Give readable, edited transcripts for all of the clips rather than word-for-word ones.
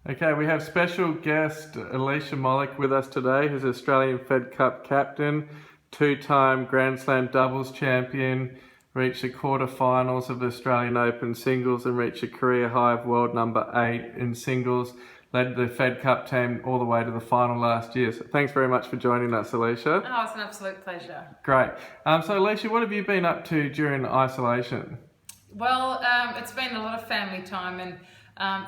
Okay, we have special guest Alicia Molik with us today, who's Australian Fed Cup captain, two-time Grand Slam doubles champion, reached the quarterfinals of the Australian Open singles and reached a career high of world number 8 in singles, led the Fed Cup team all the way to the final last year. So thanks very much for joining us, Alicia. Oh, it's an absolute pleasure. Great. So Alicia, what have you been up to during isolation? Well, it's been a lot of family time, and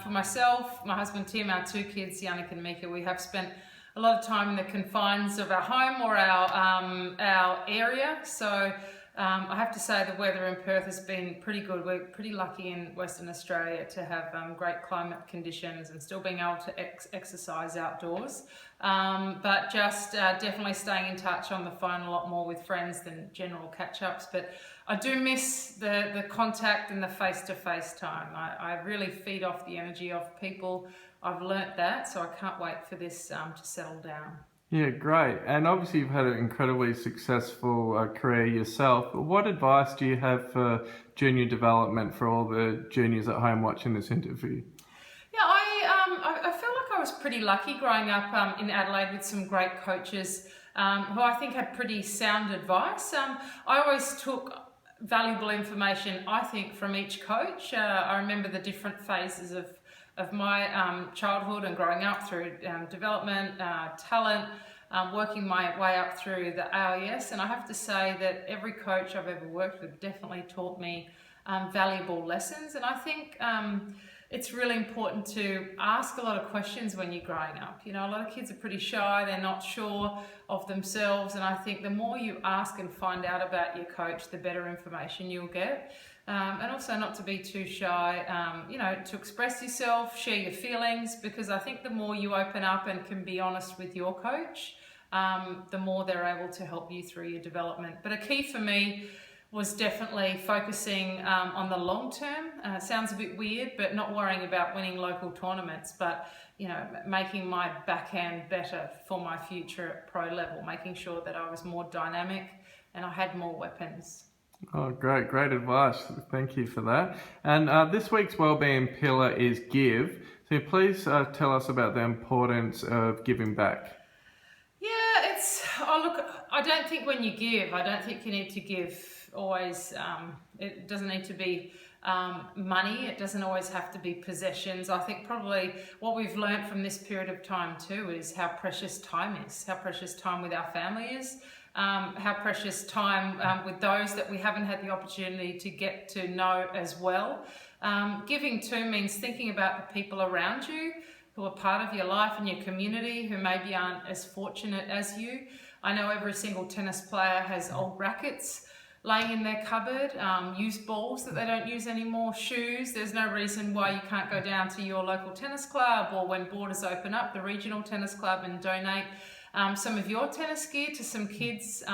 for myself, my husband Tim, our two kids, Yannick and Mika, we have spent a lot of time in the confines of our home or our area. So I have to say the weather in Perth has been pretty good. We're pretty lucky in Western Australia to have great climate conditions and still being able to exercise outdoors. But just definitely staying in touch on the phone a lot more with friends than general catch-ups. But I do miss the contact and the face-to-face time. I really feed off the energy of people. I've learnt that, so I can't wait for this to settle down. Yeah, great. And obviously you've had an incredibly successful career yourself. What advice do you have for junior development for all the juniors at home watching this interview? Yeah, I feel like I was pretty lucky growing up in Adelaide with some great coaches who I think had pretty sound advice. I always took valuable information, I think, from each coach. I remember the different phases of my childhood and growing up through development, talent, working my way up through the AIS. And I have to say that every coach I've ever worked with definitely taught me valuable lessons. And I think it's really important to ask a lot of questions when you're growing up. You know, a lot of kids are pretty shy, they're not sure of themselves, and I think the more you ask and find out about your coach, the better information you'll get. And also not to be too shy, you know, to express yourself, share your feelings, because I think the more you open up and can be honest with your coach, the more they're able to help you through your development. But a key for me was definitely focusing on the long term. Sounds a bit weird, but not worrying about winning local tournaments, but you know, making my backhand better for my future at pro level, making sure that I was more dynamic and I had more weapons. Oh, great advice. Thank you for that. And this week's Wellbeing Pillar is give. So please tell us about the importance of giving back. Yeah, look, I don't think when you give, I don't think you need to give always, it doesn't need to be money, it doesn't always have to be possessions. I think probably what we've learned from this period of time too is how precious time is, how precious time with our family is, how precious time with those that we haven't had the opportunity to get to know as well. Giving too means thinking about the people around you who are part of your life and your community who maybe aren't as fortunate as you. I know every single tennis player has old rackets laying in their cupboard, used balls that they don't use anymore, shoes. There's no reason why you can't go down to your local tennis club or when borders open up, the regional tennis club, and donate some of your tennis gear to some kids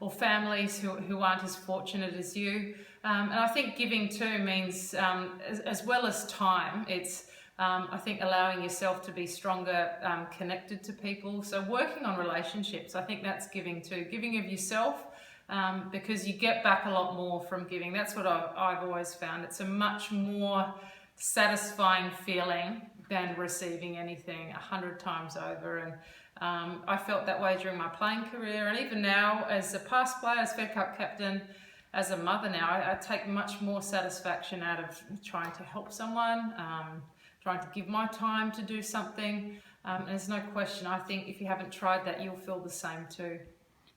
or families who aren't as fortunate as you. And I think giving too means, as well as time, it's I think allowing yourself to be stronger, connected to people. So working on relationships, I think that's giving too. Giving of yourself, because you get back a lot more from giving. That's what I've always found. It's a much more satisfying feeling than receiving anything 100 times over. And I felt that way during my playing career, and even now as a past player, as Fed Cup captain, as a mother now, I take much more satisfaction out of trying to help someone, trying to give my time to do something. And there's no question, I think if you haven't tried that, you'll feel the same too.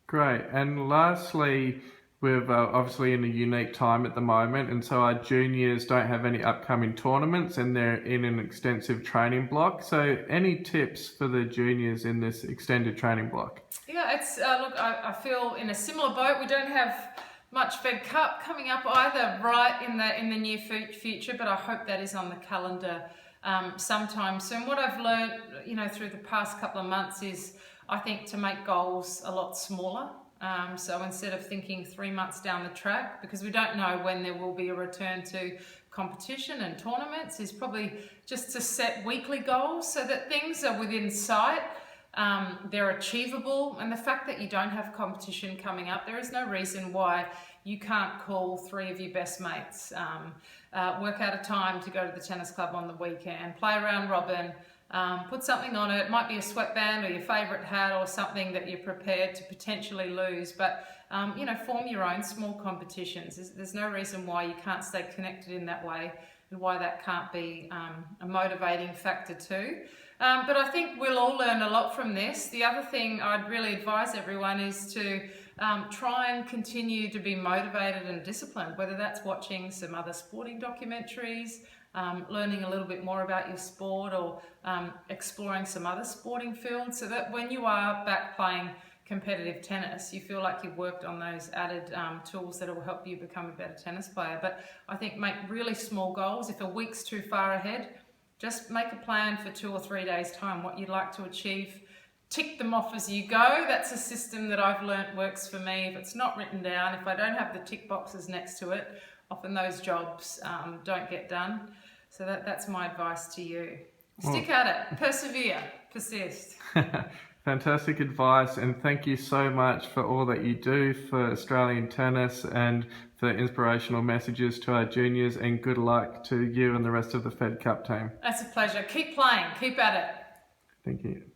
Great. And lastly, we're obviously in a unique time at the moment, and so our juniors don't have any upcoming tournaments and they're in an extensive training block. So any tips for the juniors in this extended training block? Yeah, it's look, I feel in a similar boat. We don't have much Fed Cup coming up either right in the near future, but I hope that is on the calendar sometime soon. What I've learned, you know, through the past couple of months is I think to make goals a lot smaller. So instead of thinking 3 months down the track, because we don't know when there will be a return to competition and tournaments, is probably just to set weekly goals so that things are within sight. they're achievable, and the fact that you don't have competition coming up, there is no reason why you can't call 3 of your best mates, work out a time to go to the tennis club on the weekend, play a round robin, put something on it. It might be a sweatband or your favourite hat or something that you're prepared to potentially lose, but form your own small competitions. There's no reason why you can't stay connected in that way, and why that can't be a motivating factor too. But I think we'll all learn a lot from this. The other thing I'd really advise everyone is to try and continue to be motivated and disciplined, whether that's watching some other sporting documentaries, learning a little bit more about your sport, or exploring some other sporting fields, so that when you are back playing competitive tennis, you feel like you've worked on those added tools that will help you become a better tennis player. But I think make really small goals. If a week's too far ahead, just make a plan for 2 or 3 days' time, what you'd like to achieve. Tick them off as you go. That's a system that I've learnt works for me. If it's not written down, if I don't have the tick boxes next to it, often those jobs don't get done. So that's my advice to you. Stick at it, persevere, persist. Fantastic advice, and thank you so much for all that you do for Australian tennis and for inspirational messages to our juniors, and good luck to you and the rest of the Fed Cup team. That's a pleasure. Keep playing, keep at it. Thank you.